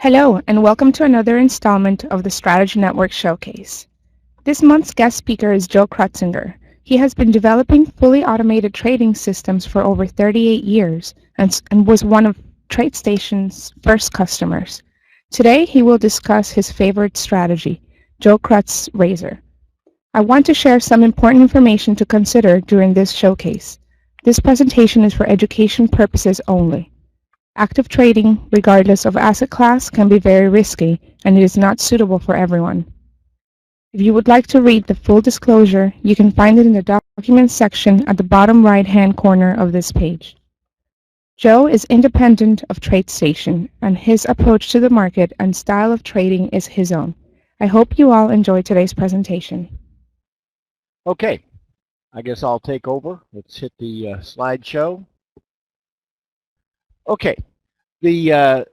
Hello, and welcome to another installment of the Strategy Network Showcase. This month's guest speaker is JoeKrut. He has been developing fully automated trading systems for over 38 years and was one of TradeStation's first customers. Today, he will discuss his favorite strategy, JoeKrut's Razor. I want to share some important information to consider during this showcase. This presentation is for education purposes only. Active trading, regardless of asset class, can be very risky, and it is not suitable for everyone. If you would like to read the full disclosure, you can find it in the Documents section at the bottom right-hand corner of this page. Joe is independent of TradeStation, and his approach to the market and style of trading is his own. I hope you all enjoy today's presentation. Okay, I guess I'll take over. Let's hit the slideshow. Okay, good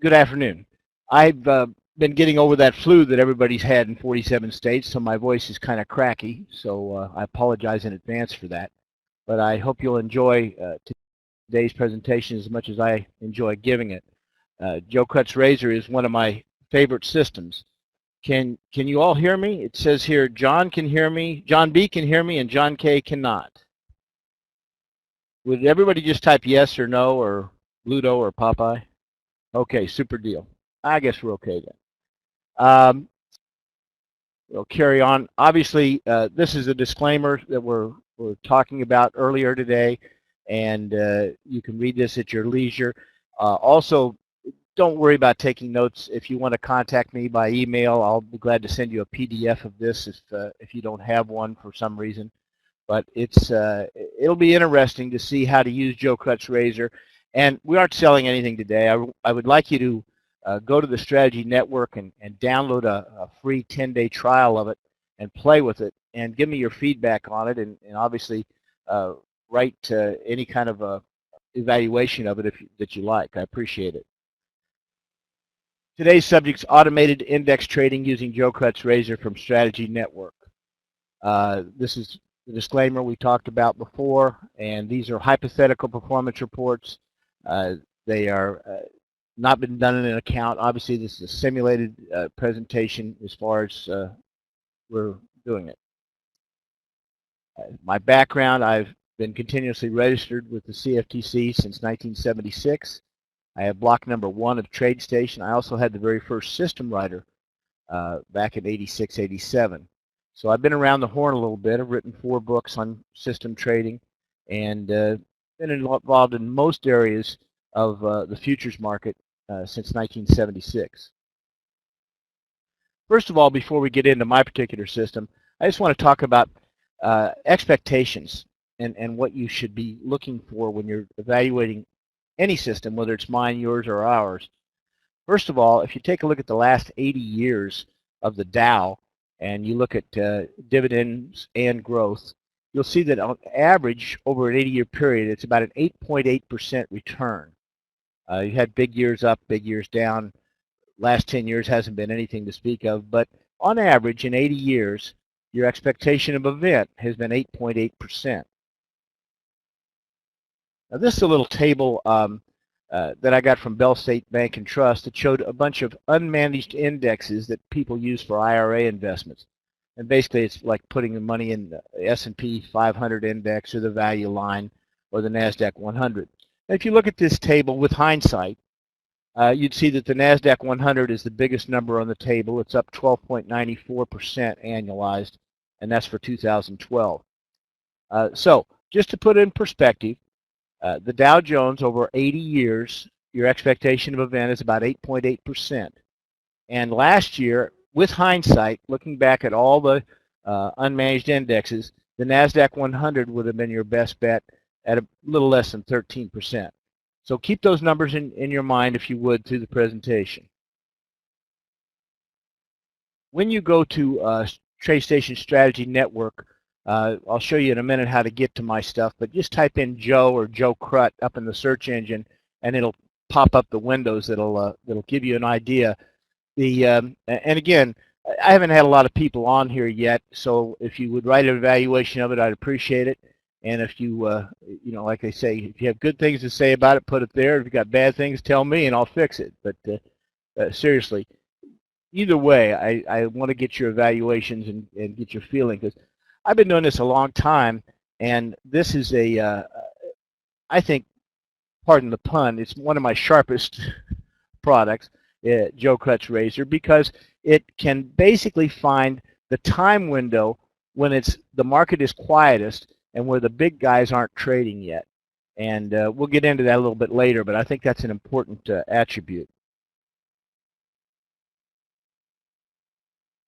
afternoon. I've been getting over that flu that everybody's had in 47 states, so my voice is kind of cracky, so I apologize in advance for that. But I hope you'll enjoy today's presentation as much as I enjoy giving it. JoeKrut's Razor is one of my favorite systems. Can you all hear me? It says here John can hear me, John B can hear me, and John K cannot. Would everybody just type yes or no or Ludo or Popeye? Okay, super deal. I guess we're okay then. We'll carry on. Obviously, this is a disclaimer that we're talking about earlier today, and you can read this at your leisure. Also, don't worry about taking notes. If you want to contact me by email, I'll be glad to send you a PDF of this if you don't have one for some reason. But it'll be interesting to see how to use JoeKrut's Razor. And we aren't selling anything today. I would like you to go to the Strategy Network and download a free 10-day trial of it and play with it and give me your feedback on it, and obviously write any kind of evaluation of it that you like. I appreciate it. Today's subject is automated index trading using JoeKrut's Razor from Strategy Network. This is the disclaimer we talked about before, and these are hypothetical performance reports. They are not been done in an account. Obviously, this is a simulated presentation as far as we're doing it. My background, I've been continuously registered with the CFTC since 1976. I have block number 1 of TradeStation. I also had the very first system writer back in 86, 87. So I've been around the horn a little bit. I've written 4 books on system trading and been involved in most areas of the futures market since 1976. First of all, before we get into my particular system, I just want to talk about expectations and what you should be looking for when you're evaluating any system, whether it's mine, yours, or ours. First of all, if you take a look at the last 80 years of the Dow and you look at dividends and growth, you'll see that on average over an 80-year period, it's about an 8.8% return. You had big years up, big years down. Last 10 years hasn't been anything to speak of, but on average in 80 years, your expectation of event has been 8.8%. Now this is a little table that I got from Bell State Bank and Trust that showed a bunch of unmanaged indexes that people use for IRA investments. And basically it's like putting the money in the S&P 500 index or the value line or the NASDAQ 100. Now, if you look at this table with hindsight, you'd see that the NASDAQ 100 is the biggest number on the table. It's up 12.94% annualized, and that's for 2012. So just to put it in perspective, the Dow Jones over 80 years, your expectation of event is about 8.8%. And last year, with hindsight, looking back at all the unmanaged indexes, the NASDAQ 100 would have been your best bet at a little less than 13%. So keep those numbers in your mind, if you would, through the presentation. When you go to TradeStation Strategy Network, I'll show you in a minute how to get to my stuff, but just type in Joe or JoeKrut up in the search engine, and it'll pop up the windows that'll give you an idea. And again, I haven't had a lot of people on here yet, so if you would write an evaluation of it, I'd appreciate it. And if you, you know, like they say, if you have good things to say about it, put it there. If you've got bad things, tell me, and I'll fix it. But seriously. Either way, I want to get your evaluations and get your feeling, because I've been doing this a long time, and this is I think, pardon the pun, it's one of my sharpest products, JoeKrut's razor, because it can basically find the time window when the market is quietest and where the big guys aren't trading yet. And we'll get into that a little bit later, but I think that's an important attribute.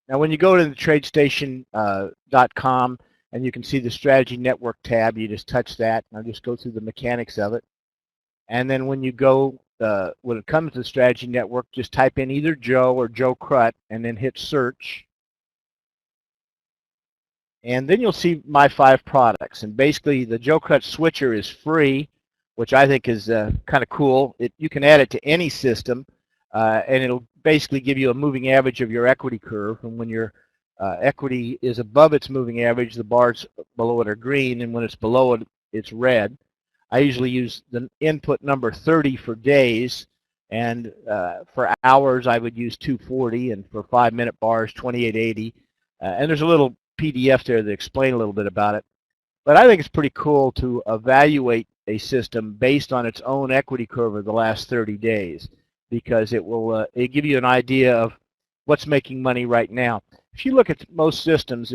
Now, when you go to the TradeStation.com and you can see the Strategy Network tab, you just touch that. I'll just go through the mechanics of it. And then when you go, when it comes to the Strategy Network, just type in either Joe or JoeKrut and then hit search. And then you'll see my 5 products. And basically, the JoeKrut switcher is free, which I think is kind of cool. You can add it to any system, and it'll basically give you a moving average of your equity curve. And when your equity is above its moving average, the bars below it are green, and when it's below it, it's red. I usually use the input number 30 for days, and for hours I would use 240, and for 5-minute bars 2880. And there's a little PDF there that explain a little bit about it. But I think it's pretty cool to evaluate a system based on its own equity curve of the last 30 days, because it will give you an idea of what's making money right now. If you look at most systems,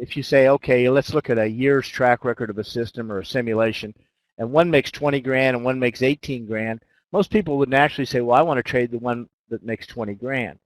if you say, okay, let's look at a year's track record of a system or a simulation, and one makes 20 grand and one makes 18 grand, most people would naturally say, well, I want to trade the one that makes 20 grand.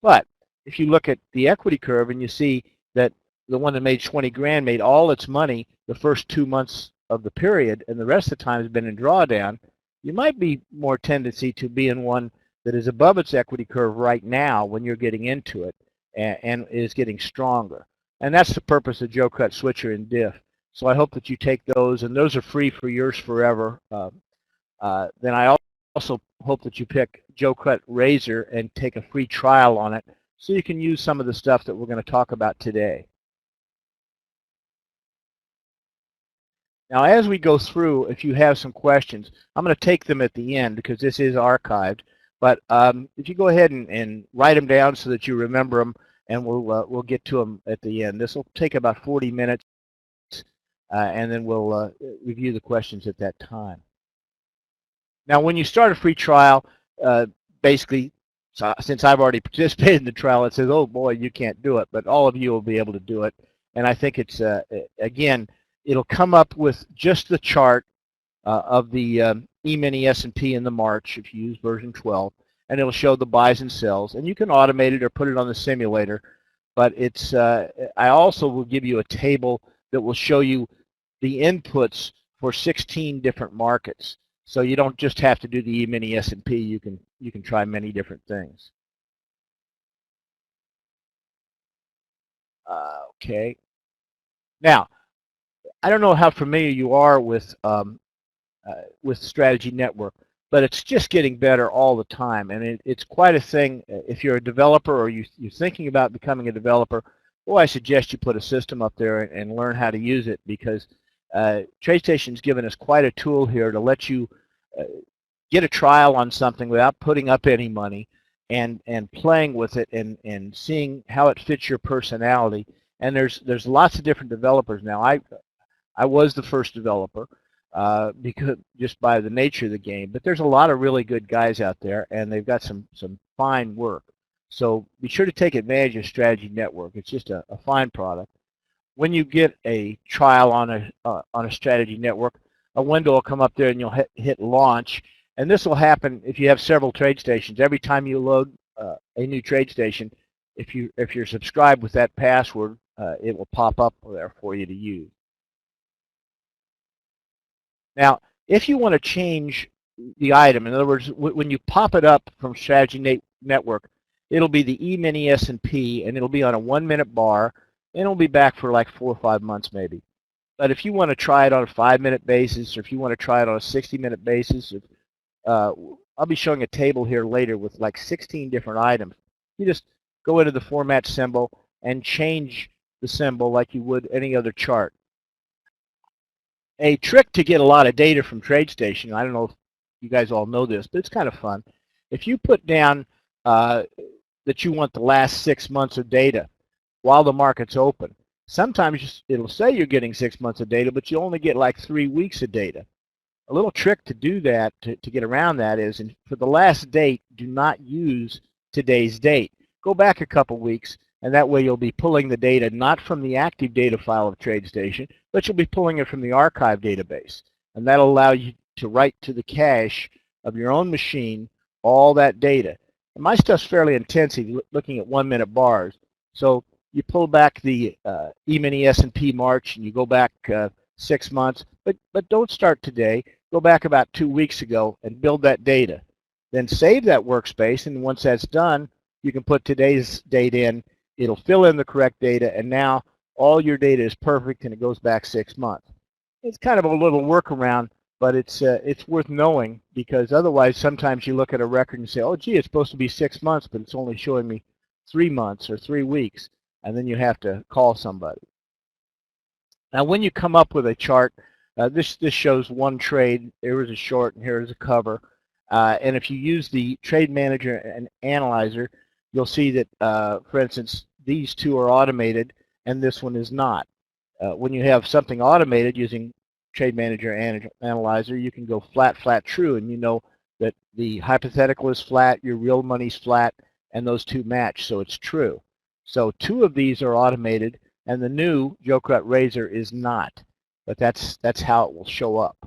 But if you look at the equity curve and you see that the one that made 20 grand made all its money the first 2 months of the period, and the rest of the time has been in drawdown, you might be more tendency to be in one that is above its equity curve right now when you're getting into it and is getting stronger. And that's the purpose of JoeKrut Switcher and Diff. So I hope that you take those, and those are free for yours forever. Then I also hope that you pick JoeKrut Razor and take a free trial on it so you can use some of the stuff that we're going to talk about today. Now, as we go through, if you have some questions, I'm going to take them at the end because this is archived. But if you go ahead and write them down so that you remember them, and we'll get to them at the end. This will take about 40 minutes, and then we'll review the questions at that time. Now, when you start a free trial, basically, since I've already participated in the trial, it says, oh boy, you can't do it, but all of you will be able to do it. And I think it's, again, it'll come up with just the chart of the E-mini S&P in the March if you use version 12, and it'll show the buys and sells. And you can automate it or put it on the simulator, but it's, I also will give you a table that will show you the inputs for 16 different markets. So you don't just have to do the E-mini S&P. You can try many different things. Okay. Now, I don't know how familiar you are with Strategy Network, but it's just getting better all the time, and it's quite a thing. If you're a developer or you're thinking about becoming a developer, well, I suggest you put a system up there and learn how to use it, because TradeStation's given us quite a tool here to let you get a trial on something without putting up any money and playing with it and seeing how it fits your personality. And there's lots of different developers now. I was the first developer because just by the nature of the game, but there's a lot of really good guys out there, and they've got some fine work. So be sure to take advantage of Strategy Network. It's just a fine product. When you get a trial on a Strategy Network, a window will come up there and you'll hit launch, and this will happen if you have several trade stations. Every time you load a new trade station, if you're subscribed with that password, it will pop up there for you to use. Now, if you want to change the item, in other words, when you pop it up from Strategy Network, it'll be the E-mini S&P, and it'll be on a 1-minute bar, and it'll be back for like 4 or 5 months maybe. But if you want to try it on a 5-minute basis, or if you want to try it on a 60-minute basis, I'll be showing a table here later with like 16 different items. You just go into the format symbol and change the symbol like you would any other chart. A trick to get a lot of data from TradeStation, I don't know if you guys all know this, but it's kind of fun. If you put down uh, that you want the last 6 months of data while the market's open. Sometimes it'll say you're getting 6 months of data, but you only get like 3 weeks of data. A little trick to do that, to get around that, is for the last date, do not use today's date. Go back a couple weeks, and that way you'll be pulling the data not from the active data file of TradeStation, but you'll be pulling it from the archive database. And that'll allow you to write to the cache of your own machine all that data. And my stuff's fairly intensive, looking at 1-minute bars. So you pull back the E-mini S&P March, and you go back 6 months, but don't start today. Go back about 2 weeks ago and build that data. Then save that workspace, and once that's done, you can put today's date in. It'll fill in the correct data, and now all your data is perfect, and it goes back 6 months. It's kind of a little workaround, but it's worth knowing, because otherwise sometimes you look at a record and say, oh gee, it's supposed to be 6 months, but it's only showing me 3 months or 3 weeks, and then you have to call somebody. Now when you come up with a chart, this shows one trade. Here is a short and here is a cover. And if you use the trade manager and analyzer, you'll see that, for instance, these two are automated and this one is not. When you have something automated using trade manager and analyzer, you can go flat, flat, true, and you know that the hypothetical is flat, your real money's flat, and those two match, so it's true. So 2 of these are automated, and the new JoeKrut Razor is not. But that's how it will show up.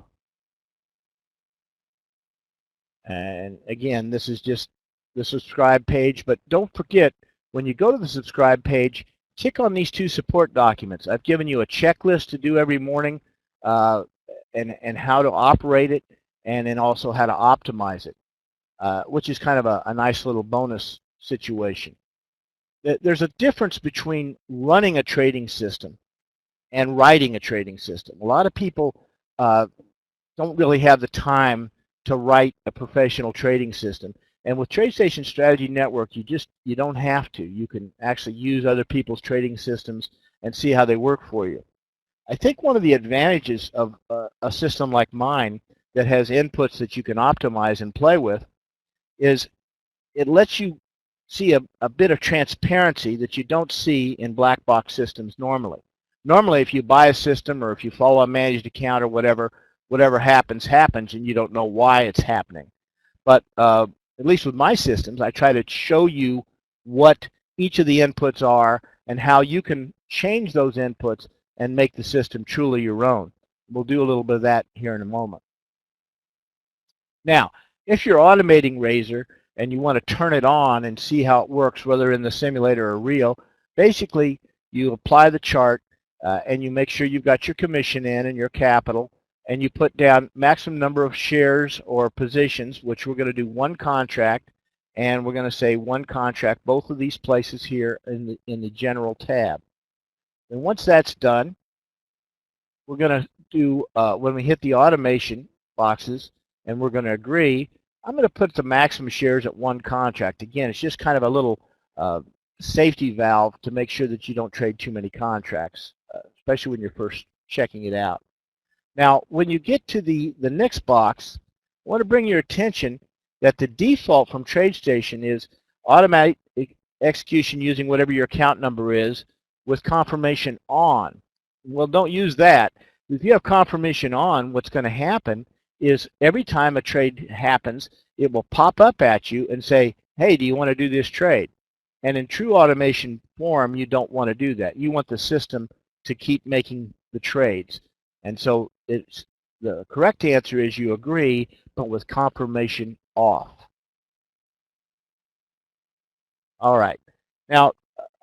And again, this is just the subscribe page, but don't forget, when you go to the subscribe page, tick on these 2 support documents. I've given you a checklist to do every morning, and how to operate it, and then also how to optimize it, which is kind of a nice little bonus situation. There's a difference between running a trading system and writing a trading system. A lot of people don't really have the time to write a professional trading system. And with TradeStation Strategy Network, you don't have to. You can actually use other people's trading systems and see how they work for you. I think one of the advantages of a system like mine that has inputs that you can optimize and play with is it lets you see a bit of transparency that you don't see in black box systems normally. Normally, if you buy a system or if you follow a managed account or whatever happens, and you don't know why it's happening. But at least with my systems, I try to show you what each of the inputs are and how you can change those inputs and make the system truly your own. We'll do a little bit of that here in a moment. Now, if you're automating Razor and you want to turn it on and see how it works, whether in the simulator or real, basically you apply the chart and you make sure you've got your commission in and your capital, and you put down maximum number of shares or positions, which we're going to do 1 contract, and we're going to say 1 contract, both of these places here in the general tab. And once that's done, we're going to do, when we hit the automation boxes and we're going to agree, I'm going to put the maximum shares at 1 contract. Again, it's just kind of a little safety valve to make sure that you don't trade too many contracts, especially when you're first checking it out. Now, when you get to the next box, I want to bring your attention that the default from TradeStation is automatic execution using whatever your account number is with confirmation on. Well, don't use that. If you have confirmation on, what's going to happen is every time a trade happens, it will pop up at you and say, hey, do you want to do this trade? And in true automation form, you don't want to do that. You want the system to keep making the trades. And so the correct answer is you agree, but with confirmation off. All right. Now,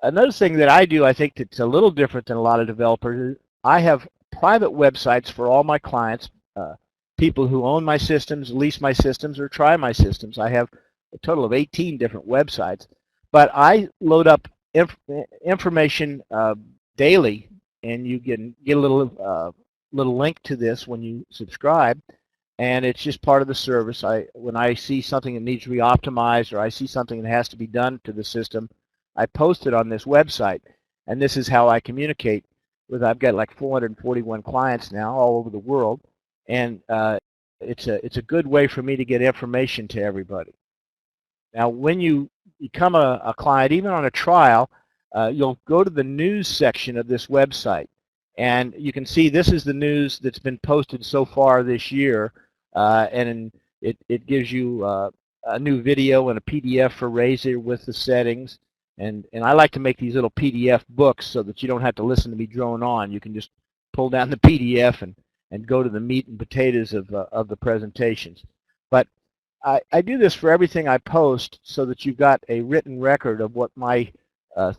another thing that I do, I think that's a little different than a lot of developers, is I have private websites for all my clients, people who own my systems, lease my systems, or try my systems. I have a total of 18 different websites, but I load up information daily, and you can get a little link to this when you subscribe, and it's just part of the service. When I see something that needs to be optimized or I see something that has to be done to the system, I post it on this website, and this is how I communicate with. I've got like 441 clients now all over the world, and it's a good way for me to get information to everybody. Now, when you become a client, even on a trial, you'll go to the news section of this website. And you can see this is the news that's been posted so far this year. And it gives you a new video and a PDF for Razor with the settings. And I like to make these little PDF books so that you don't have to listen to me drone on. You can just pull down the PDF and go to the meat and potatoes of the presentations. But I do this for everything I post so that you've got a written record of what my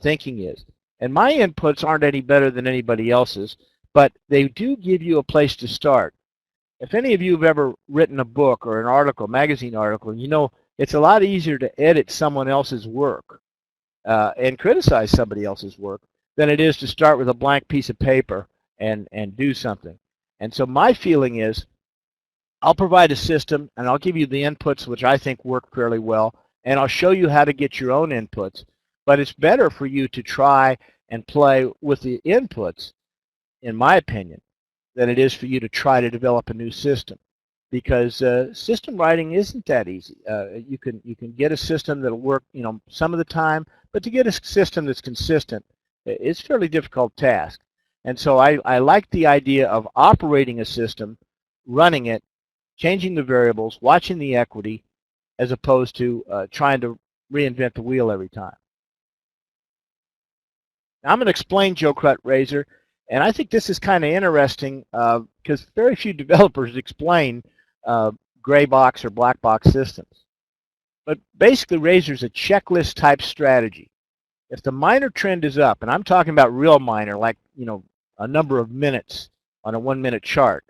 thinking is. And my inputs aren't any better than anybody else's, but they do give you a place to start. If any of you have ever written a book or an article, magazine article, you know it's a lot easier to edit someone else's work and criticize somebody else's work than it is to start with a blank piece of paper and do something. And so my feeling is I'll provide a system and I'll give you the inputs which I think work fairly well, and I'll show you how to get your own inputs. But it's better for you to try and play with the inputs, in my opinion, than it is for you to try to develop a new system, because system writing isn't that easy. You can get a system that'll work, you know, some of the time, but to get a system that's consistent, it's a fairly difficult task. And so I like the idea of operating a system, running it, changing the variables, watching the equity, as opposed to trying to reinvent the wheel every time. Now I'm going to explain JoeKrut Razor, and I think this is kind of interesting because very few developers explain gray box or black box systems. But basically, Razor is a checklist type strategy. If the minor trend is up, and I'm talking about real minor, like, you know, a number of minutes on a 1-minute chart,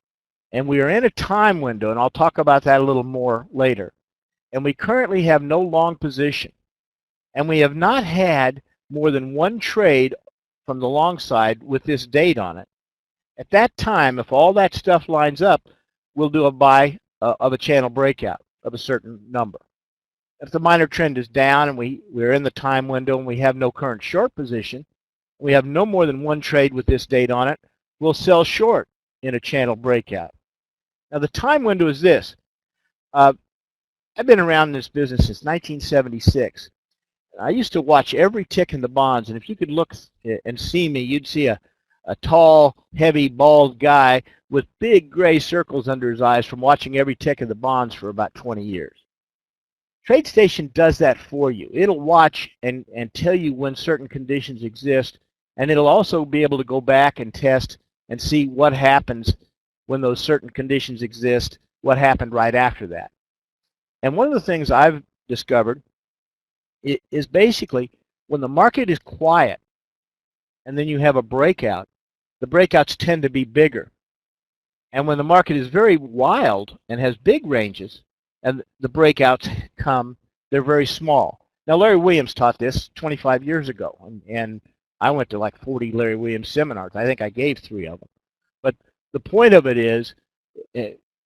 and we are in a time window, and I'll talk about that a little more later, and we currently have no long position, and we have not had more than one trade from the long side with this date on it, at that time, if all that stuff lines up, we'll do a buy of a channel breakout of a certain number. If the minor trend is down and we're in the time window and we have no current short position, we have no more than one trade with this date on it, we'll sell short in a channel breakout. Now the time window is this. I've been around this business since 1976. I used to watch every tick in the bonds, and if you could look and see me, you'd see a tall, heavy, bald guy with big gray circles under his eyes from watching every tick of the bonds for about 20 years. TradeStation does that for you. It'll watch and tell you when certain conditions exist, and it'll also be able to go back and test and see what happens when those certain conditions exist, what happened right after that. And one of the things I've discovered is basically when the market is quiet and then you have a breakout, the breakouts tend to be bigger. And when the market is very wild and has big ranges and the breakouts come, they're very small. Now Larry Williams taught this 25 years ago, and I went to like 40 Larry Williams seminars. I think I gave 3 of them. But the point of it is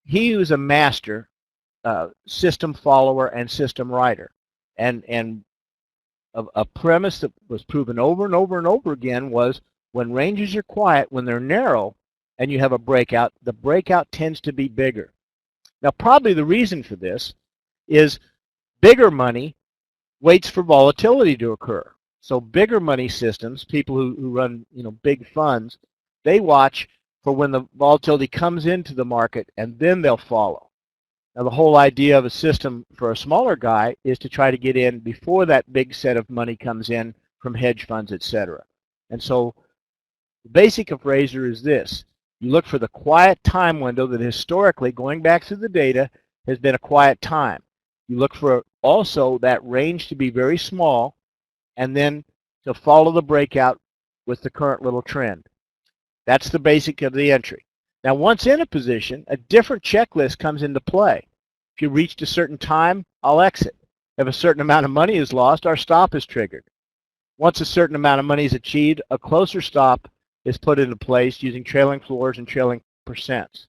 he was a master system follower and system writer. And a premise that was proven over and over and over again was when ranges are quiet, when they're narrow, and you have a breakout, the breakout tends to be bigger. Now, probably the reason for this is bigger money waits for volatility to occur. So bigger money systems, people who run, you know, big funds, they watch for when the volatility comes into the market, and then they'll follow. Now, the whole idea of a system for a smaller guy is to try to get in before that big set of money comes in from hedge funds, etc. And so the basic of Razor is this. You look for the quiet time window that historically, going back through the data, has been a quiet time. You look for also that range to be very small and then to follow the breakout with the current little trend. That's the basic of the entry. Now, once in a position, a different checklist comes into play. If you reached a certain time, I'll exit. If a certain amount of money is lost, our stop is triggered. Once a certain amount of money is achieved, a closer stop is put into place using trailing floors and trailing percents.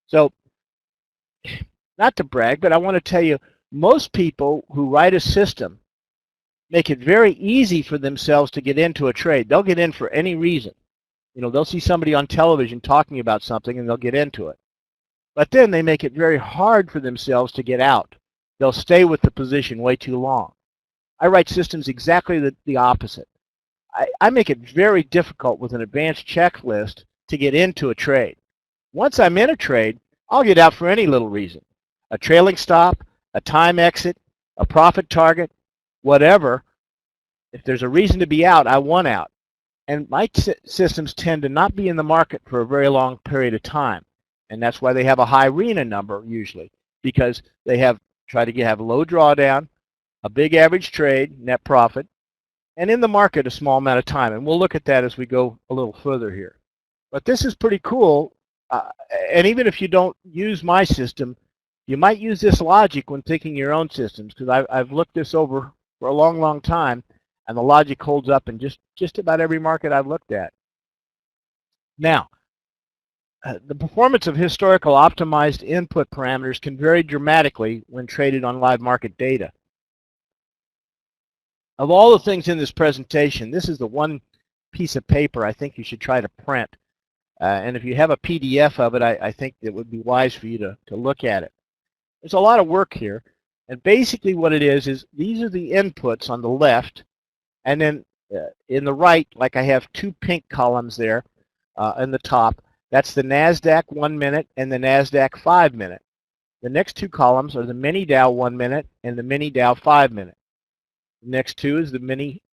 So, not to brag, but I want to tell you, most people who write a system make it very easy for themselves to get into a trade. They'll get in for any reason. You know, they'll see somebody on television talking about something and they'll get into it. But then they make it very hard for themselves to get out. They'll stay with the position way too long. I write systems exactly the opposite. I make it very difficult with an advanced checklist to get into a trade. Once I'm in a trade, I'll get out for any little reason. A trailing stop, a time exit, a profit target, whatever. If there's a reason to be out, I want out. And my systems tend to not be in the market for a very long period of time. And that's why they have a high RENA number usually, because they try to have low drawdown, a big average trade, net profit, and in the market a small amount of time. And we'll look at that as we go a little further here. But this is pretty cool. And even if you don't use my system, you might use this logic when thinking your own systems, because I've looked this over for a long, long time, and the logic holds up in just about every market I've looked at. Now, the performance of historical optimized input parameters can vary dramatically when traded on live market data. Of all the things in this presentation, this is the one piece of paper I think you should try to print. And if you have a PDF of it, I think it would be wise for you to look at it. There's a lot of work here. And basically what it is these are the inputs on the left. And then in the right, like I have two pink columns there in the top. That's the NASDAQ 1 minute and the NASDAQ 5 minute. The next two columns are the mini Dow 1 minute and the mini Dow 5 minute. The next two is the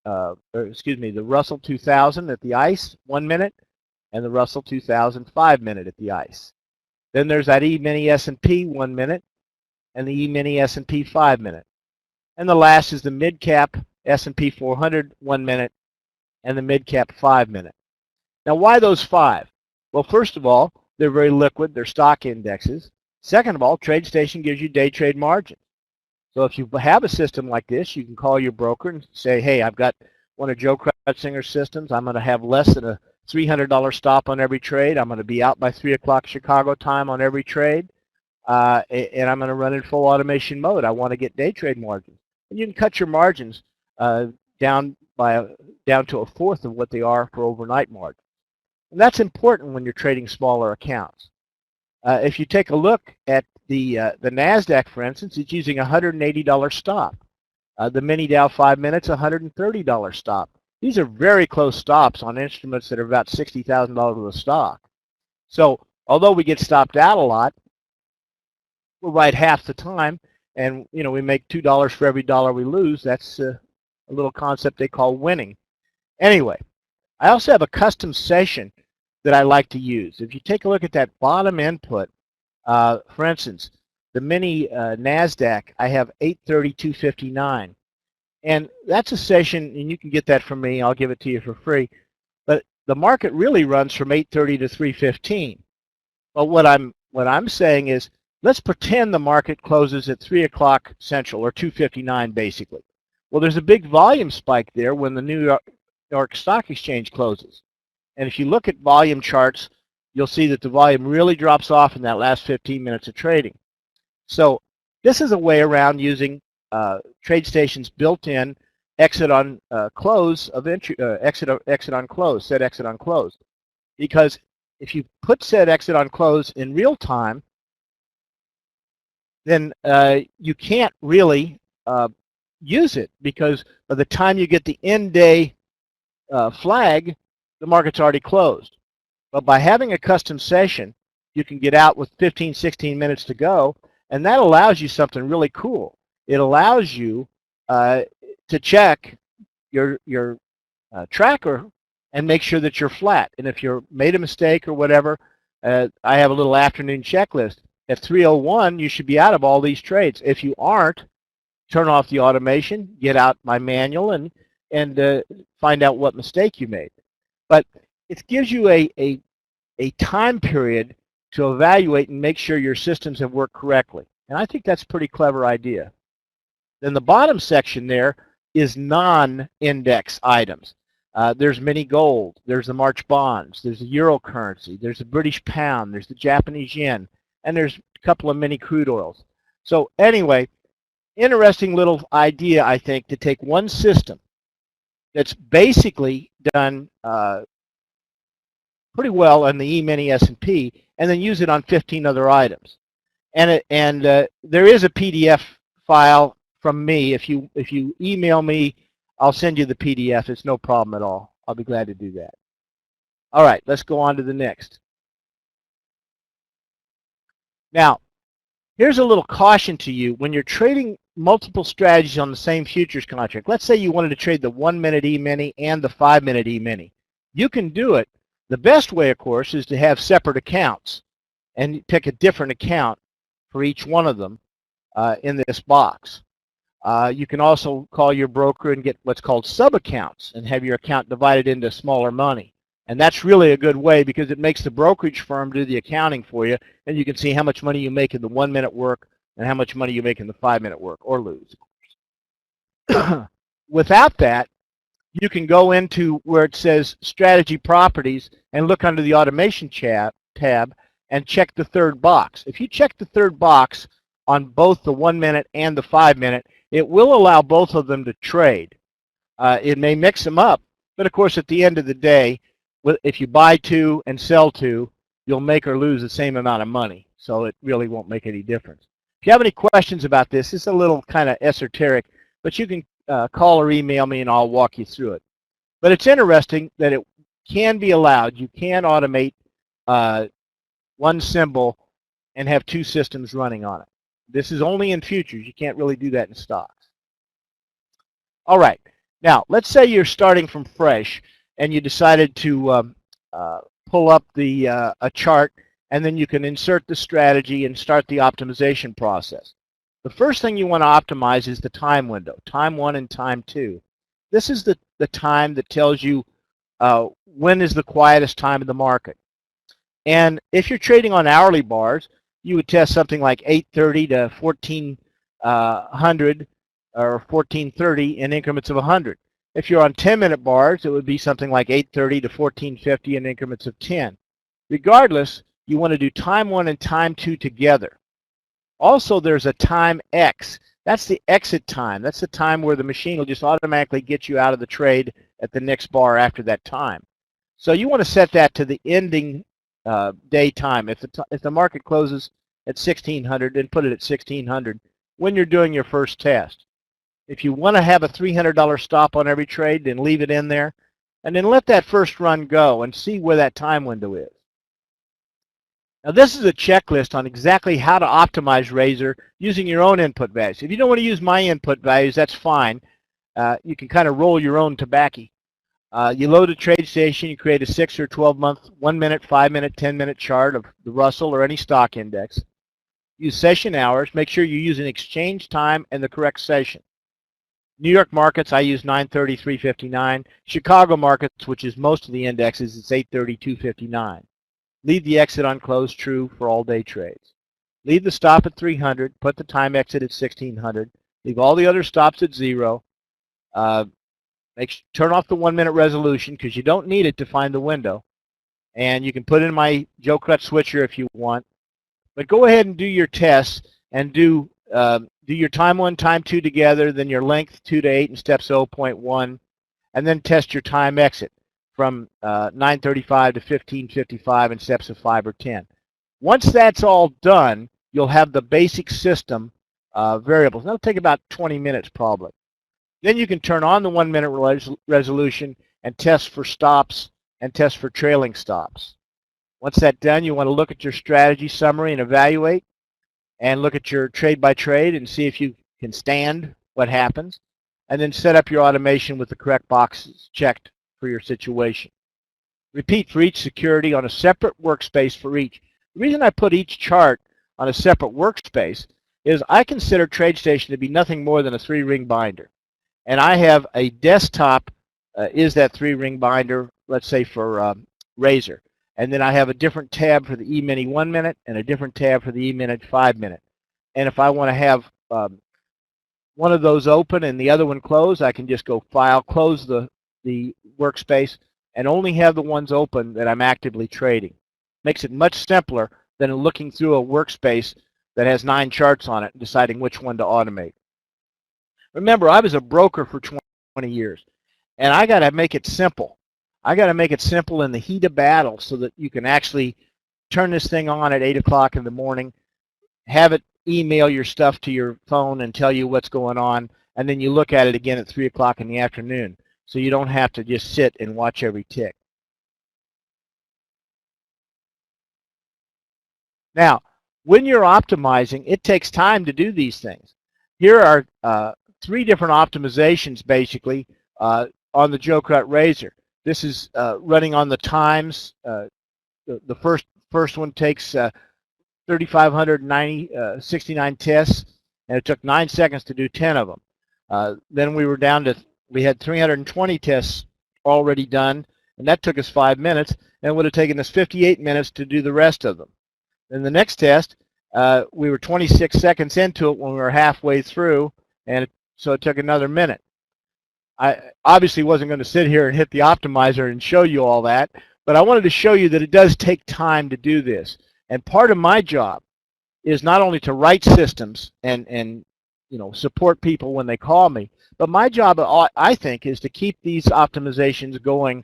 the Russell 2000 at the ICE 1 minute and the Russell 2000 5 minute at the ICE. Then there's that E-mini S&P 1 minute and the E-mini S&P 5 minute. And the last is the mid-cap S&P 400 1 minute and the mid-cap 5 minute. Now, why those five? Well, first of all, they're very liquid. They're stock indexes. Second of all, TradeStation gives you day trade margin. So if you have a system like this, you can call your broker and say, hey, I've got one of JoeKrut's systems. I'm going to have less than a $300 stop on every trade. I'm going to be out by 3 o'clock Chicago time on every trade. And I'm going to run in full automation mode. I want to get day trade margins. And you can cut your margins down to a fourth of what they are for overnight margins. And that's important when you're trading smaller accounts. If you take a look at the NASDAQ, for instance, it's using a $180 stop. The mini Dow 5 minutes, $130 stop. These are very close stops on instruments that are about $60,000 worth of stock. So although we get stopped out a lot, we're right half the time, and we make $2 for every dollar we lose. That's a little concept they call winning. Anyway, I also have a custom session that I like to use. If you take a look at that bottom input, for instance, the mini NASDAQ, I have 830-259. And that's a session, and you can get that from me. I'll give it to you for free. But the market really runs from 8:30 to 3:15. But what I'm saying is, let's pretend the market closes at 3 o'clock Central, or 2:59 basically. Well, there's a big volume spike there when the New York Stock Exchange closes. And if you look at volume charts, you'll see that the volume really drops off in that last 15 minutes of trading. So this is a way around using TradeStation's built-in exit on close of entry, exit on close, set exit on close. Because if you put set exit on close in real time, then you can't really use it, because by the time you get the end day flag, the market's already closed. But by having a custom session, you can get out with 15, 16 minutes to go, and that allows you something really cool. It allows you to check your tracker and make sure that you're flat. And if you're made a mistake or whatever, I have a little afternoon checklist. At 3:01, you should be out of all these trades. If you aren't, turn off the automation, get out my manual, and find out what mistake you made. But it gives you a time period to evaluate and make sure your systems have worked correctly. And I think that's a pretty clever idea. Then the bottom section there is non-index items. There's mini gold, there's the March bonds, there's the euro currency, there's the British pound, there's the Japanese yen, and there's a couple of mini crude oils. So anyway, interesting little idea, I think, to take one system that's basically done pretty well on the E-mini S&P, and then use it on 15 other items. And there is a PDF file from me. If you email me, I'll send you the PDF. It's no problem at all. I'll be glad to do that. All right, let's go on to the next. Now, here's a little caution to you. When you're trading multiple strategies on the same futures contract, let's say you wanted to trade the 1-minute E-mini and the 5-minute E-mini. You can do it. The best way, of course, is to have separate accounts and pick a different account for each one of them in this box. You can also call your broker and get what's called sub-accounts and have your account divided into smaller money. And that's really a good way because it makes the brokerage firm do the accounting for you, and you can see how much money you make in the 1-minute work and how much money you make in the 5-minute work, or lose. Without that, you can go into where it says Strategy Properties and look under the Automation tab and check the third box. If you check the third box on both the 1-minute and the 5-minute, it will allow both of them to trade. It may mix them up, but of course at the end of the day, if you buy two and sell two, you'll make or lose the same amount of money. So it really won't make any difference. If you have any questions about this, it's a little kind of esoteric, but you can call or email me and I'll walk you through it. But it's interesting that it can be allowed. You can automate one symbol and have two systems running on it. This is only in futures. You can't really do that in stocks. All right. Now, let's say you're starting from fresh and you decided to pull up a chart, and then you can insert the strategy and start the optimization process. The first thing you want to optimize is the time window, time 1 and time 2. This is the time that tells you when is the quietest time in the market. And if you're trading on hourly bars, you would test something like 8:30 to 1400 or 14:30 in increments of 100. If you're on 10-minute bars, it would be something like 8:30 to 1450 in increments of 10. Regardless, you want to do time 1 and time 2 together. Also, there's a time X. That's the exit time. That's the time where the machine will just automatically get you out of the trade at the next bar after that time. So you want to set that to the ending day time. If the market closes at 1600, then put it at 1600 when you're doing your first test. If you want to have a $300 stop on every trade, then leave it in there, and then let that first run go and see where that time window is. Now, this is a checklist on exactly how to optimize Razor using your own input values. If you don't want to use my input values, that's fine. You can kind of roll your own tobacco. You load a trade station, you create a 6 or 12-month, 1-minute, 5-minute, 10-minute chart of the Russell or any stock index. Use session hours. Make sure you use an exchange time and the correct session. New York markets, I use 9:30, 3:59. Chicago markets, which is most of the indexes, it's 8:30, 2:59. Leave the exit on close true for all day trades. Leave the stop at 300. Put the time exit at 1600. Leave all the other stops at 0. Turn off the 1-minute resolution because you don't need it to find the window. And you can put in my JoeKrut switcher if you want. But go ahead and do your tests and do your time 1, time 2 together, then your length 2 to 8 in steps 0.1, and then test your time exit from 9:35 to 15:55 in steps of 5 or 10. Once that's all done, you'll have the basic system variables. That'll take about 20 minutes probably. Then you can turn on the 1-minute resolution and test for stops and test for trailing stops. Once that's done, you want to look at your strategy summary and evaluate, and look at your trade by trade and see if you can stand what happens, and then set up your automation with the correct boxes checked for your situation. Repeat for each security on a separate workspace for each. The reason I put each chart on a separate workspace is I consider TradeStation to be nothing more than a 3-ring binder. And I have a desktop is that 3-ring binder, let's say for Razor. And then I have a different tab for the E-mini 1-minute and a different tab for the E-mini 5-minute. And if I want to have one of those open and the other one closed, I can just go File, close the workspace, and only have the ones open that I'm actively trading. Makes it much simpler than looking through a workspace that has 9 charts on it and deciding which one to automate. Remember, I was a broker for 20 years, and I got to make it simple. I got to make it simple in the heat of battle so that you can actually turn this thing on at 8 o'clock in the morning, have it email your stuff to your phone and tell you what's going on, and then you look at it again at 3 o'clock in the afternoon. So you don't have to just sit and watch every tick. Now, when you're optimizing, it takes time to do these things. Here are 3 different optimizations, basically, on the JoeKrut Razor. This is running on the times. The first one takes 3,569 tests, and it took 9 seconds to do 10 of them. Then we were down to, we had 320 tests already done, and that took us 5 minutes, and it would have taken us 58 minutes to do the rest of them. Then the next test, we were 26 seconds into it when we were halfway through, and so it took another minute. I obviously wasn't going to sit here and hit the optimizer and show you all that, but I wanted to show you that it does take time to do this. And part of my job is not only to write systems and support people when they call me, but my job, I think, is to keep these optimizations going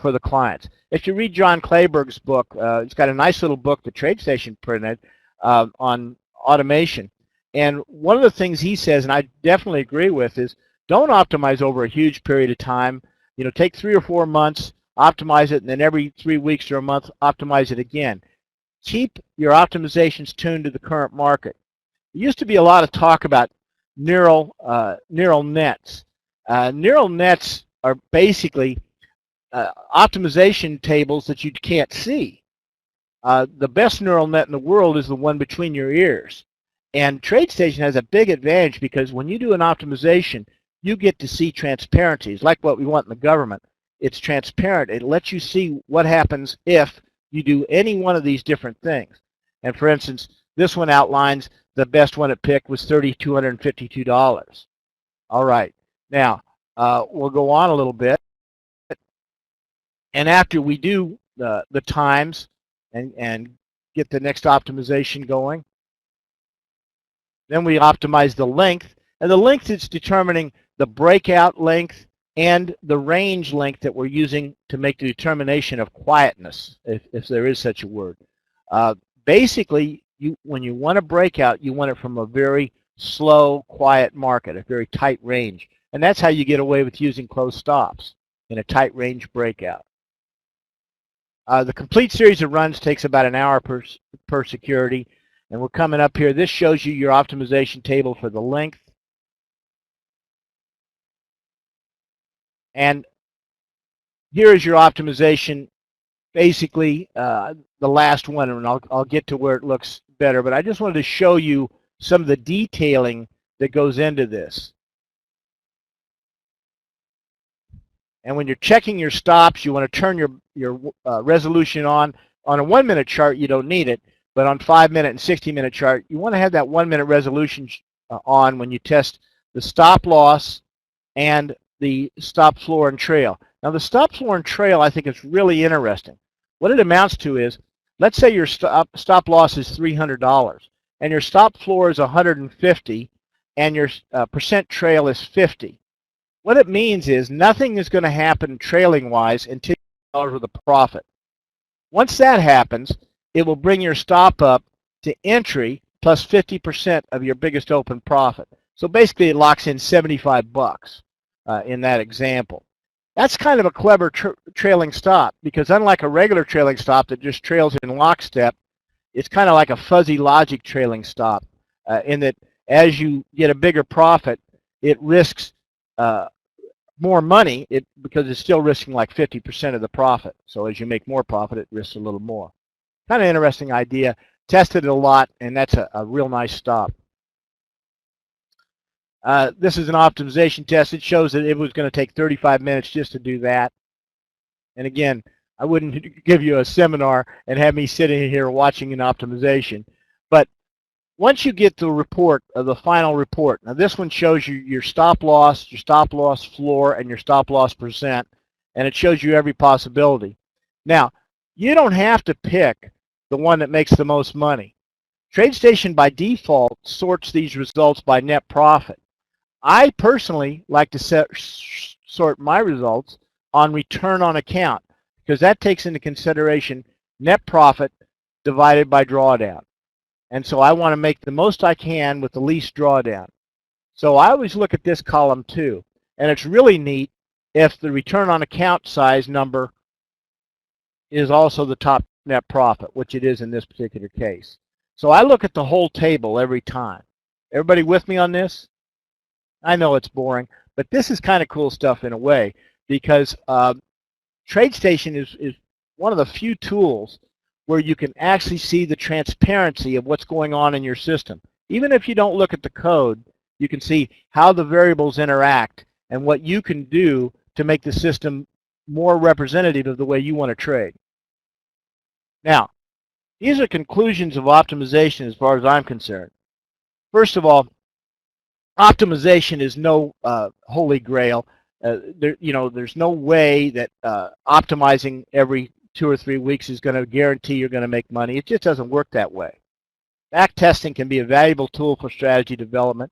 for the clients. If you read John Clayburgh's book, it's got a nice little book that TradeStation printed on automation. And one of the things he says, and I definitely agree with, is don't optimize over a huge period of time. Take 3 or 4 months, optimize it, and then every 3 weeks or a month, optimize it again. Keep your optimizations tuned to the current market. There used to be a lot of talk about neural nets. Neural nets are basically optimization tables that you can't see. The best neural net in the world is the one between your ears. And TradeStation has a big advantage because when you do an optimization, you get to see transparencies, like what we want in the government. It's transparent. It lets you see what happens if you do any one of these different things. And for instance, this one outlines the best one it picked was $3,252. All right. Now, we'll go on a little bit. And after we do the times and get the next optimization going, then we optimize the length. And the length is determining the breakout length and the range length that we're using to make the determination of quietness, if there is such a word. Basically, when you want a breakout, you want it from a very slow, quiet market, a very tight range. And that's how you get away with using closed stops in a tight range breakout. The complete series of runs takes about an hour per security. And we're coming up here. This shows you your optimization table for the length. And here is your optimization, basically the last one, and I'll get to where it looks better. But I just wanted to show you some of the detailing that goes into this. And when you're checking your stops, you want to turn your resolution on. On a 1-minute chart, you don't need it. But on 5-minute and 60-minute chart, you want to have that 1-minute resolution on when you test the stop loss and the stop floor and trail. Now the stop floor and trail, I think, is really interesting. What it amounts to is, let's say your stop loss is $300 and your stop floor is 150 and your percent trail is 50. What it means is nothing is going to happen trailing wise until you're with a profit. Once that happens, it will bring your stop up to entry plus 50% of your biggest open profit. So basically it locks in 75 bucks in that example. That's kind of a clever trailing stop, because unlike a regular trailing stop that just trails in lockstep, it's kind of like a fuzzy logic trailing stop in that as you get a bigger profit, it risks more money because it's still risking like 50% of the profit. So as you make more profit, it risks a little more. Kind of interesting idea. Tested it a lot, and that's a real nice stop. This is an optimization test. It shows that it was going to take 35 minutes just to do that. And again, I wouldn't give you a seminar and have me sitting here watching an optimization. But once you get the report, the final report, now this one shows you your stop loss floor, and your stop loss percent, and it shows you every possibility. Now, you don't have to pick the one that makes the most money. TradeStation by default sorts these results by net profit. I personally like to sort my results on return on account, because that takes into consideration net profit divided by drawdown. And so I want to make the most I can with the least drawdown. So I always look at this column too. And it's really neat if the return on account size number is also the top net profit, which it is in this particular case. So I look at the whole table every time. Everybody with me on this? I know it's boring, but this is kind of cool stuff in a way, because TradeStation is one of the few tools where you can actually see the transparency of what's going on in your system. Even if you don't look at the code, you can see how the variables interact and what you can do to make the system more representative of the way you want to trade. Now, these are conclusions of optimization as far as I'm concerned. First of all, optimization is no holy grail. There's no way that optimizing every 2 or 3 weeks is going to guarantee you're going to make money. It just doesn't work that way. Back testing can be a valuable tool for strategy development.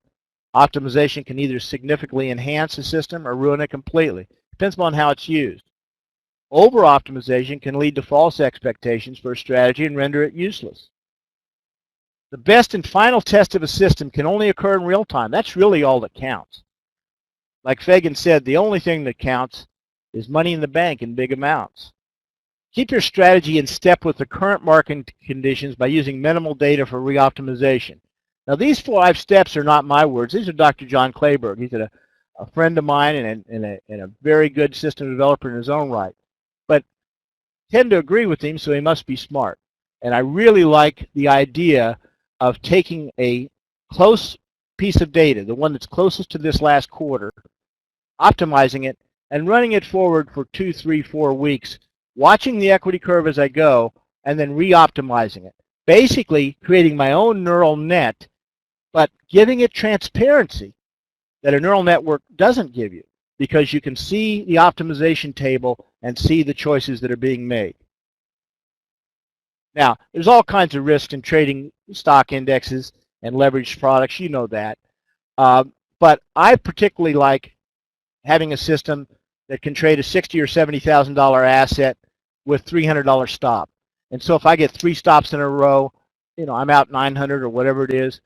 Optimization can either significantly enhance a system or ruin it completely. Depends on how it's used. Over-optimization can lead to false expectations for a strategy and render it useless. The best and final test of a system can only occur in real time. That's really all that counts. Like Fagan said, the only thing that counts is money in the bank in big amounts. Keep your strategy in step with the current market conditions by using minimal data for re-optimization. Now, these 5 steps are not my words. These are Dr. John Clayburgh. He's a friend of mine and a very good system developer in his own right. But I tend to agree with him, so he must be smart. And I really like the idea of taking a close piece of data, the one that's closest to this last quarter, optimizing it, and running it forward for 2, 3, 4 weeks, watching the equity curve as I go, and then re-optimizing it. Basically, creating my own neural net, but giving it transparency that a neural network doesn't give you, because you can see the optimization table and see the choices that are being made. Now, there's all kinds of risks in trading stock indexes and leveraged products. You know that. But I particularly like having a system that can trade a $60,000 or $70,000 asset with $300 stop. And so if I get 3 stops in a row, I'm out 900 or whatever it is,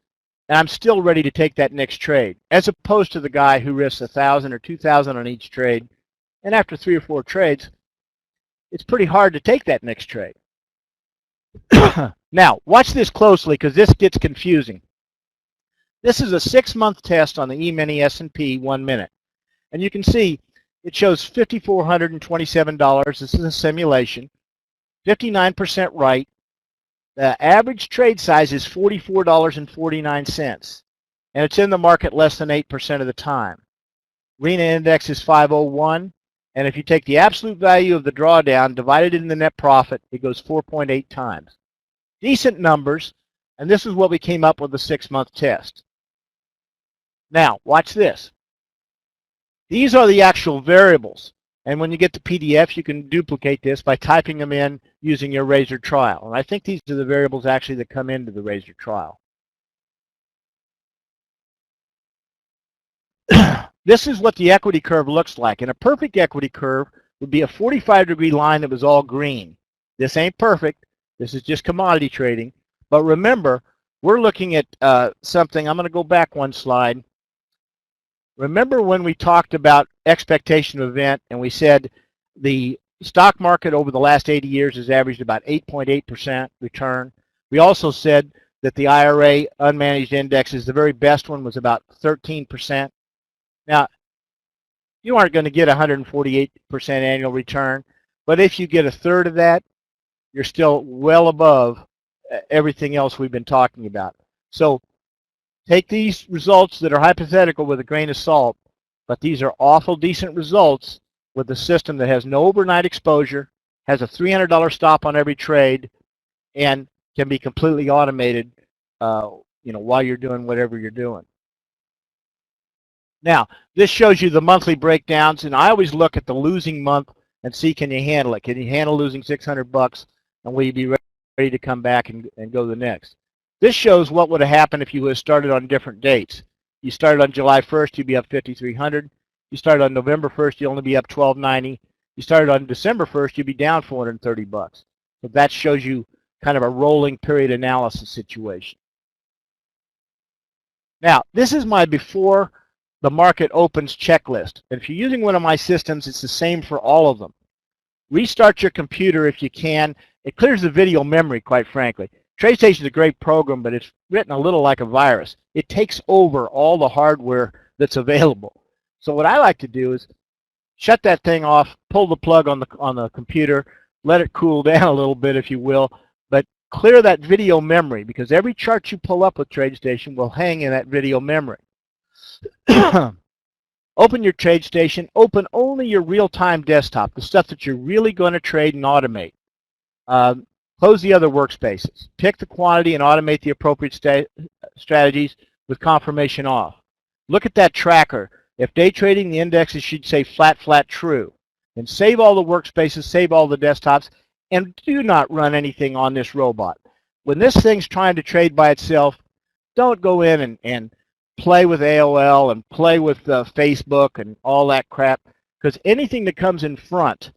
and I'm still ready to take that next trade, as opposed to the guy who risks 1,000 or 2,000 on each trade, and after 3 or 4 trades, it's pretty hard to take that next trade. Now, watch this closely because this gets confusing. This is a 6-month test on the E-mini S&P 1 minute. And you can see it shows $5,427. This is a simulation. 59% right. The average trade size is $44.49. And it's in the market less than 8% of the time. RENA index is 501. And if you take the absolute value of the drawdown, divided in the net profit, it goes 4.8 times. Decent numbers, and this is what we came up with the 6-month test. Now, watch this. These are the actual variables. And when you get the PDF, you can duplicate this by typing them in using your Razor trial. And I think these are the variables actually that come into the Razor trial. This is what the equity curve looks like. And a perfect equity curve would be a 45-degree line that was all green. This ain't perfect. This is just commodity trading. But remember, we're looking at something. I'm going to go back one slide. Remember when we talked about expectation of event and we said the stock market over the last 80 years has averaged about 8.8% return. We also said that the IRA unmanaged indexes, the very best one was about 13%. Now, you aren't going to get 148% annual return, but if you get a third of that, you're still well above everything else we've been talking about. So take these results that are hypothetical with a grain of salt, but these are awful decent results with a system that has no overnight exposure, has a $300 stop on every trade, and can be completely automated while you're doing whatever you're doing. Now, this shows you the monthly breakdowns, and I always look at the losing month and see, can you handle it? Can you handle losing 600 bucks, and will you be ready to come back and go the next? This shows what would have happened if you would have started on different dates. You started on July 1st, you'd be up 5,300. You started on November 1st, you'd only be up 1,290. You started on December 1st, you'd be down 430 bucks. So that shows you kind of a rolling period analysis situation. Now, this is my before the market opens checklist. And if you're using one of my systems, it's the same for all of them. Restart your computer if you can. It clears the video memory, quite frankly. TradeStation is a great program, but it's written a little like a virus. It takes over all the hardware that's available. So what I like to do is shut that thing off, pull the plug on the computer, let it cool down a little bit, if you will, but clear that video memory, because every chart you pull up with TradeStation will hang in that video memory. Open your TradeStation. Open only your real-time desktop, the stuff that you're really going to trade and automate. Close the other workspaces. Pick the quantity and automate the appropriate strategies with confirmation off. Look at that tracker. If day trading, the indexes should say flat, flat, true. And save all the workspaces, save all the desktops, and do not run anything on this robot. When this thing's trying to trade by itself, don't go in and play with AOL and play with Facebook and all that crap, because anything that comes in front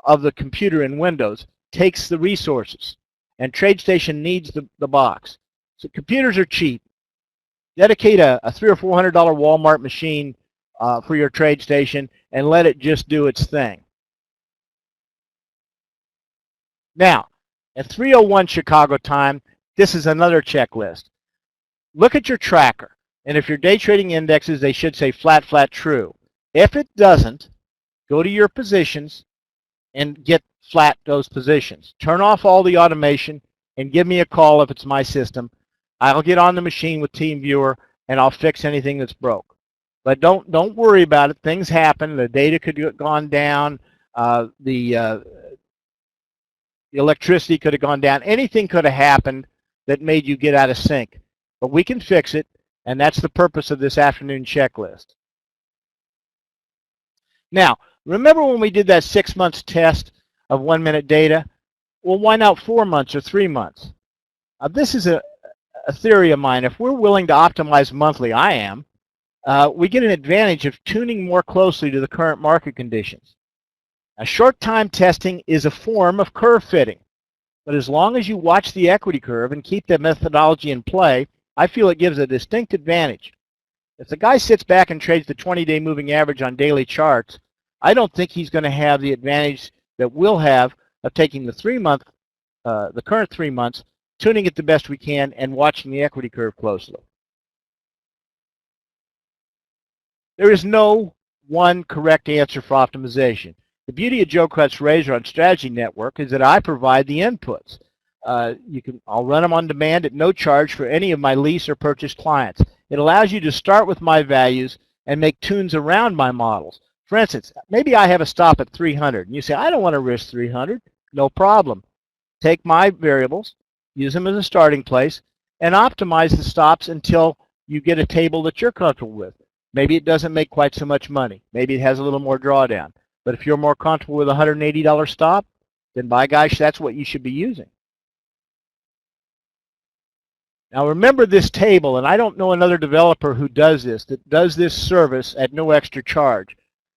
of the computer in Windows takes the resources, and TradeStation needs the box. So computers are cheap. Dedicate a $300 or $400 Walmart machine for your TradeStation and let it just do its thing. Now, at 3:01 Chicago time, this is another checklist. Look at your tracker, and if you're day trading indexes, they should say flat, flat, true. If it doesn't, go to your positions and get flat those positions. Turn off all the automation and give me a call if it's my system. I'll get on the machine with TeamViewer and I'll fix anything that's broke. But don't worry about it. Things happen. The data could have gone down. The electricity could have gone down. Anything could have happened that made you get out of sync. But we can fix it, and that's the purpose of this afternoon checklist. Now, remember when we did that 6 months test of 1 minute data? Well, why not 4 months or 3 months? This is a theory of mine. If we're willing to optimize monthly, I am, we get an advantage of tuning more closely to the current market conditions. A short time testing is a form of curve fitting, but as long as you watch the equity curve and keep the methodology in play, I feel it gives a distinct advantage. If the guy sits back and trades the 20-day moving average on daily charts, I don't think he's going to have the advantage that we'll have of taking the the current 3 months, tuning it the best we can, and watching the equity curve closely. There is no one correct answer for optimization. The beauty of JoeKrut's Razor on Strategy Network is that I provide the inputs. I'll run them on demand at no charge for any of my lease or purchase clients. It allows you to start with my values and make tunes around my models. For instance, maybe I have a stop at 300, and you say, I don't want to risk 300. No problem. Take my variables, use them as a starting place, and optimize the stops until you get a table that you're comfortable with. Maybe it doesn't make quite so much money. Maybe it has a little more drawdown. But if you're more comfortable with a $180 stop, then by gosh, that's what you should be using. Now remember this table, and I don't know another developer who does this service at no extra charge.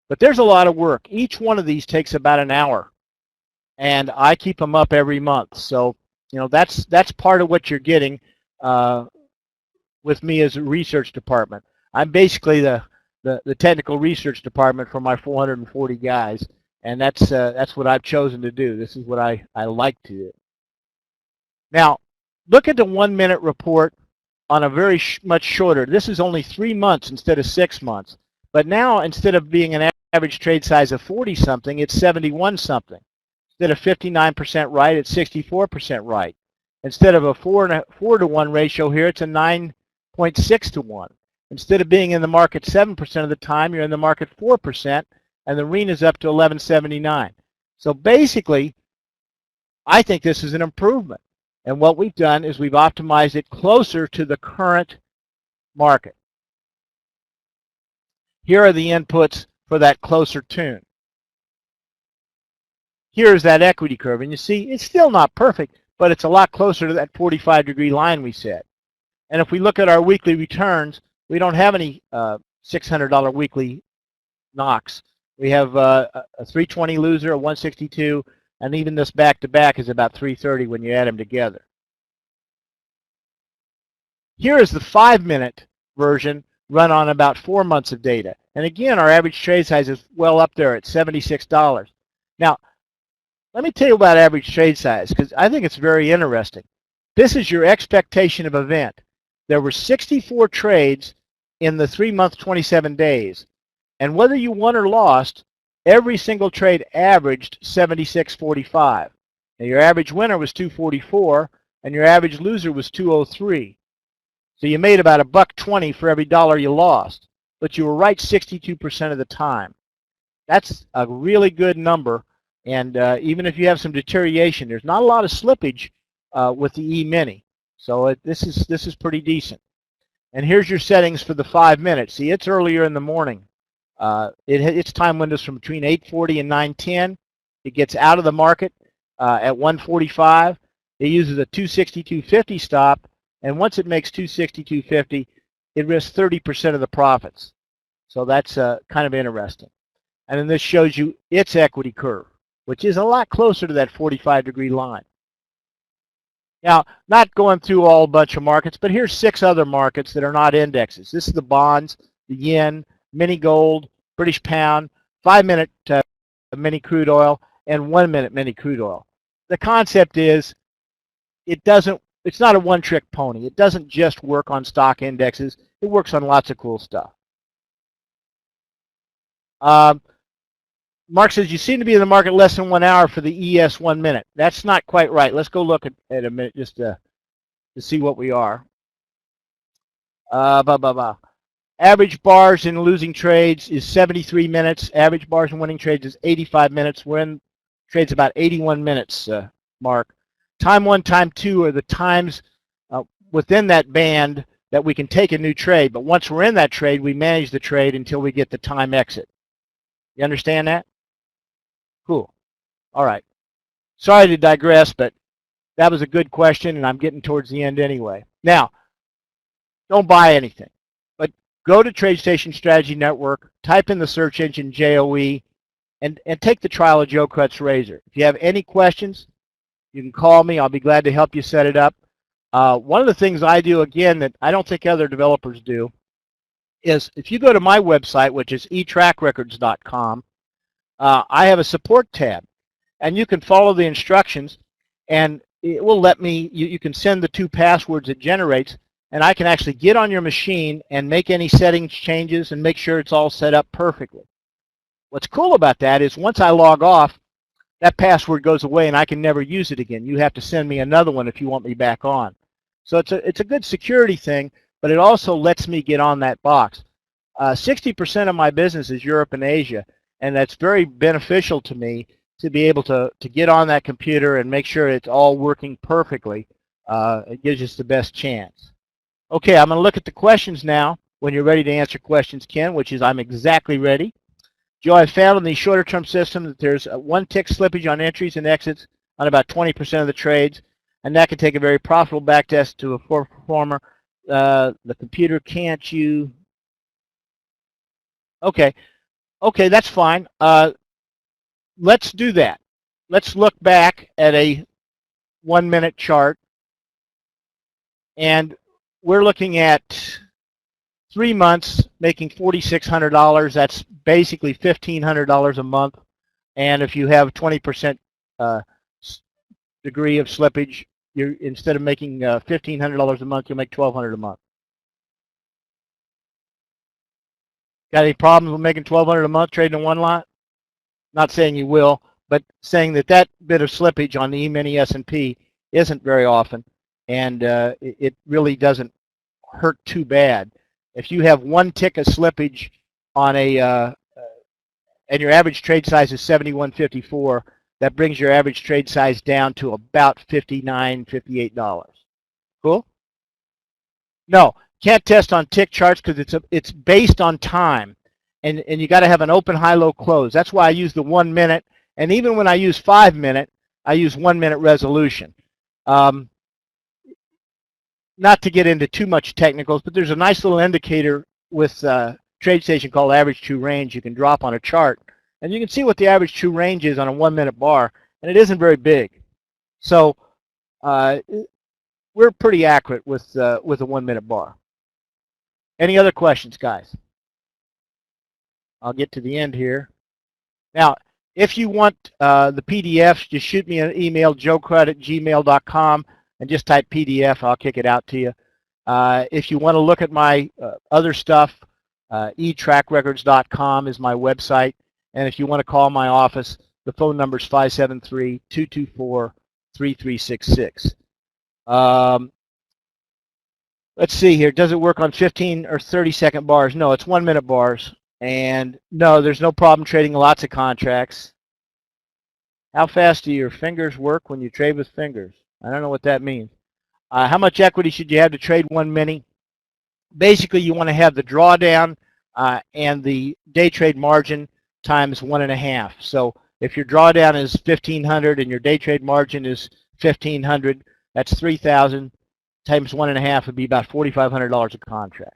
But there's a lot of work. Each one of these takes about an hour, and I keep them up every month. So that's part of what you're getting with me as a research department. I'm basically the technical research department for my 440 guys, and that's what I've chosen to do. This is what I like to do. Now, look at the 1 minute report on a very much shorter. This is only 3 months instead of 6 months. But now, instead of being an average trade size of 40-something, it's 71-something. Instead of 59% right, it's 64% right. Instead of a 4 to 1 ratio here, it's a 9.6 to 1. Instead of being in the market 7% of the time, you're in the market 4%, and the REIN is up to 1179. So basically, I think this is an improvement. And what we've done is we've optimized it closer to the current market. Here are the inputs for that closer tune. Here's that equity curve, and you see it's still not perfect, but it's a lot closer to that 45-degree line we set. And if we look at our weekly returns, we don't have any $600 weekly knocks. We have a 320 loser, a 162, and even this back-to-back is about 330 when you add them together. Here is the 5 minute version run on about 4 months of data. And again, our average trade size is well up there at $76. Now, let me tell you about average trade size because I think it's very interesting. This is your expectation of event. There were 64 trades in the 3-month, 27 days. And whether you won or lost, every single trade averaged 76.45. Now your average winner was 244, and your average loser was 203. So you made about $1.20 for every dollar you lost, but you were right 62% of the time. That's a really good number, and even if you have some deterioration, there's not a lot of slippage with the E-mini. So this is pretty decent. And here's your settings for the 5 minutes. See, it's earlier in the morning. Its time windows from between 8:40 and 9:10. It gets out of the market at 1:45. It uses a 262.50 stop, and once it makes 262.50, it risks 30% of the profits. So that's kind of interesting. And then this shows you its equity curve, which is a lot closer to that 45-degree line. Now, not going through a bunch of markets, but here's 6 other markets that are not indexes. This is the bonds, the yen, mini gold, British pound, 5-minute mini crude oil, and 1-minute mini crude oil. The concept is it's not a one-trick pony. It doesn't just work on stock indexes. It works on lots of cool stuff. Mark says, you seem to be in the market less than 1 hour for the ES 1 minute. That's not quite right. Let's go look at a minute just to see what we are. Average bars in losing trades is 73 minutes. Average bars in winning trades is 85 minutes. We're in trades about 81 minutes, Mark. Time 1, time 2 are the times within that band that we can take a new trade. But once we're in that trade, we manage the trade until we get the time exit. You understand that? Cool. All right. Sorry to digress, but that was a good question, and I'm getting towards the end anyway. Now, don't buy anything, but go to TradeStation Strategy Network, type in the search engine JOE, and take the trial of JoeKrut's razor. If you have any questions, you can call me. I'll be glad to help you set it up. One of the things I do, again, that I don't think other developers do, is if you go to my website, which is etrackrecords.com, I have a support tab, and you can follow the instructions, and it will let me, you can send the 2 passwords it generates, and I can actually get on your machine and make any settings changes and make sure it's all set up perfectly. What's cool about that is once I log off, that password goes away and I can never use it again. You have to send me another one if you want me back on. So it's a good security thing, but it also lets me get on that box. 60% of my business is Europe and Asia, and that's very beneficial to me to be able to get on that computer and make sure it's all working perfectly. It gives us the best chance. Okay, I'm going to look at the questions now when you're ready to answer questions, Ken, which is I'm exactly ready. Joe, I found in the shorter term system that there's a 1 tick slippage on entries and exits on about 20% of the trades, and that can take a very profitable backtest to a poor performer. The computer can't you? Okay, that's fine. Let's do that. Let's look back at a 1 minute chart, and we're looking at 3 months making $4,600. That's basically $1,500 a month. And if you have 20% degree of slippage, instead of making $1,500 a month, you'll make $1,200 a month. Got any problems with making $1,200 a month trading in one lot? Not saying you will, but saying that bit of slippage on the E-mini S&P isn't very often, and it really doesn't hurt too bad. If you have 1 tick of slippage on and your average trade size is 71.54, that brings your average trade size down to about $59, $58. Cool? No, can't test on tick charts because it's based on time, and you got to have an open, high, low, close. That's why I use the 1 minute, and even when I use 5 minute, I use 1 minute resolution. Not to get into too much technicals, but there's a nice little indicator with TradeStation called average true range you can drop on a chart, and you can see what the average true range is on a 1 minute bar, and it isn't very big. So we're pretty accurate with a 1 minute bar. Any other questions, guys? I'll get to the end here. Now, if you want the PDFs, just shoot me an email, JoeKrut@gmail.com, and just type PDF. I'll kick it out to you. If you want to look at my other stuff, etrackrecords.com is my website. And if you want to call my office, the phone number is 573-224-3366. Let's see here. Does it work on 15 or 30-second bars? No, it's 1-minute bars. And no, there's no problem trading lots of contracts. How fast do your fingers work when you trade with fingers? I don't know what that means. How much equity should you have to trade 1 mini? Basically, you want to have the drawdown and the day trade margin times 1.5. So if your drawdown is 1,500 and your day trade margin is 1,500, that's 3,000 times 1.5 would be about $4,500 a contract.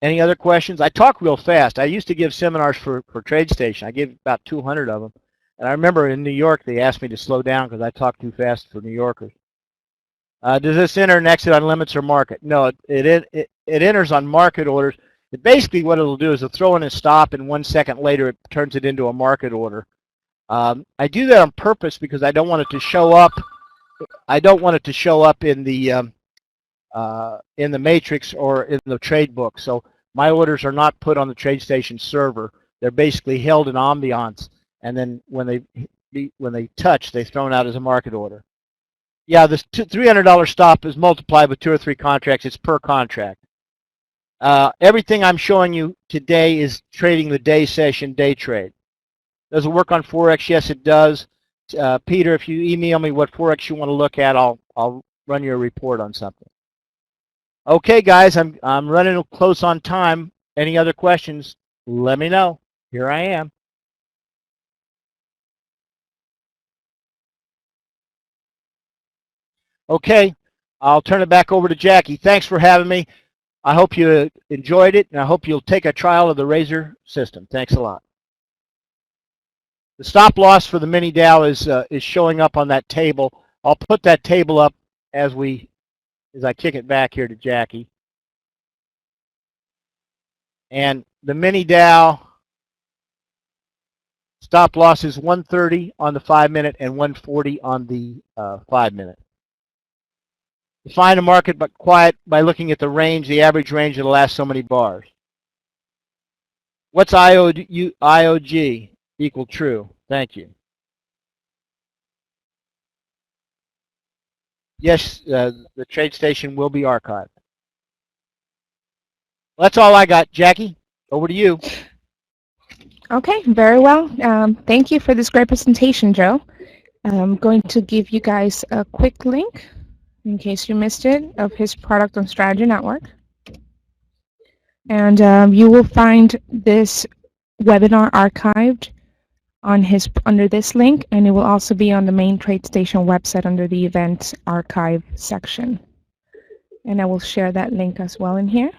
Any other questions? I talk real fast. I used to give seminars for TradeStation. I gave about 200 of them. And I remember in New York, they asked me to slow down because I talk too fast for New Yorkers. Does this enter and exit on limits or market? No, it enters on market orders. Basically, what it'll do is it'll throw in a stop, and 1 second later, it turns it into a market order. I do that on purpose because I don't want it to show up. I don't want it to show up in the matrix or in the trade book. So my orders are not put on the TradeStation server. They're basically held in ambiance, and then when they touch, they're thrown out as a market order. Yeah, this $300 stop is multiplied with 2 or 3 contracts. It's per contract. Everything I'm showing you today is trading the day session, day trade. Does it work on Forex? Yes, it does. Peter, if you email me what Forex you want to look at, I'll run you a report on something. Okay, guys, I'm running close on time. Any other questions? Let me know. Here I am. Okay, I'll turn it back over to Jackie. Thanks for having me. I hope you enjoyed it, and I hope you'll take a trial of the Razor system. Thanks a lot. The stop loss for the mini Dow is showing up on that table. I'll put that table up as I kick it back here to Jackie. And the mini Dow stop loss is 130 on the 5-minute and 140 on the 5-minute. Define a market but quiet by looking at the range, the average range of the last so many bars. What's IOG equal true? Thank you. Yes, the TradeStation will be archived. Well, that's all I got. Jackie, over to you. Okay, very well. Thank you for this great presentation, Joe. I'm going to give you guys a quick link, in case you missed it, of his product on Strategy Network. And you will find this webinar archived on under this link, and it will also be on the main TradeStation website under the Events Archive section. And I will share that link as well in here.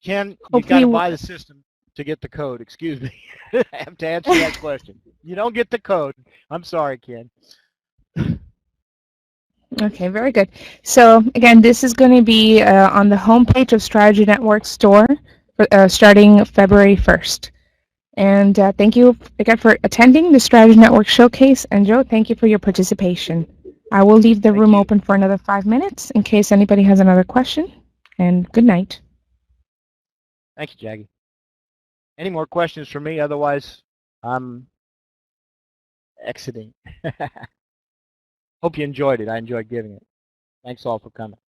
Ken, you got to buy the system to get the code. Excuse me. I have to answer that question. You don't get the code. I'm sorry, Ken. Okay, very good. So again, this is going to be on the homepage of Strategy Network store starting February 1st. And thank you again for attending the Strategy Network Showcase. And Joe, thank you for your participation. I will leave the room open for another 5 minutes in case anybody has another question. And good night. Thank you, Jackie. Any more questions for me? Otherwise, I'm exiting. Hope you enjoyed it. I enjoyed giving it. Thanks all for coming.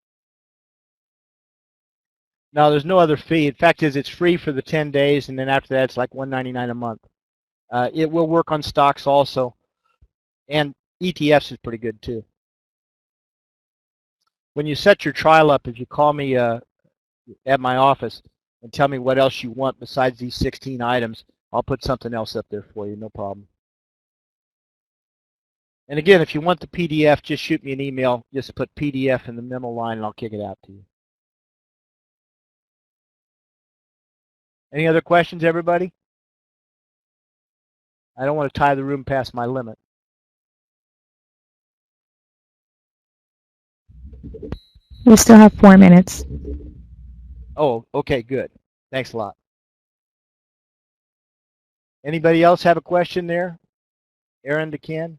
No, there's no other fee. In fact, it's free for the 10 days, and then after that, it's like $1.99 a month. It will work on stocks also, and ETFs is pretty good too. When you set your trial up, if you call me at my office and tell me what else you want besides these 16 items, I'll put something else up there for you, no problem. And again, if you want the PDF, just shoot me an email. Just put PDF in the memo line, and I'll kick it out to you. Any other questions, everybody? I don't want to tie the room past my limit. We still have 4 minutes. Oh, okay, good. Thanks a lot. Anybody else have a question there? Aaron to Ken?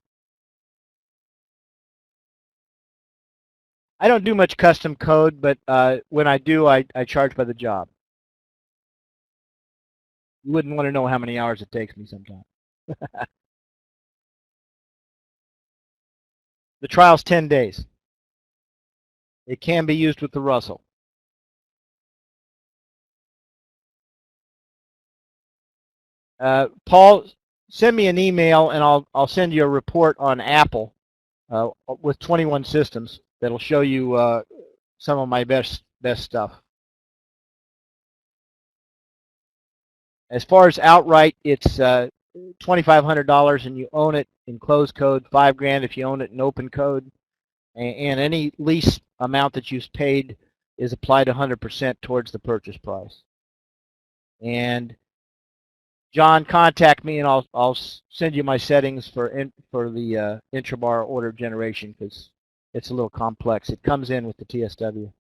I don't do much custom code, but when I do, I charge by the job. You wouldn't want to know how many hours it takes me sometimes. The trial's 10 days. It can be used with the Russell. Paul, send me an email and I'll send you a report on Apple with 21 systems that'll show you some of my best stuff. As far as outright, it's $2,500 and you own it in closed code, $5,000 if you own it in open code, and any lease amount that you've paid is applied 100% towards the purchase price. And John, contact me and I'll send you my settings for the intrabar order generation because it's a little complex. It comes in with the TSW.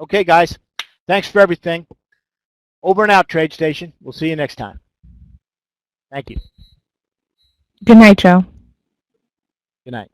Okay, guys. Thanks for everything. Over and out, TradeStation. We'll see you next time. Thank you. Good night, Joe. Good night.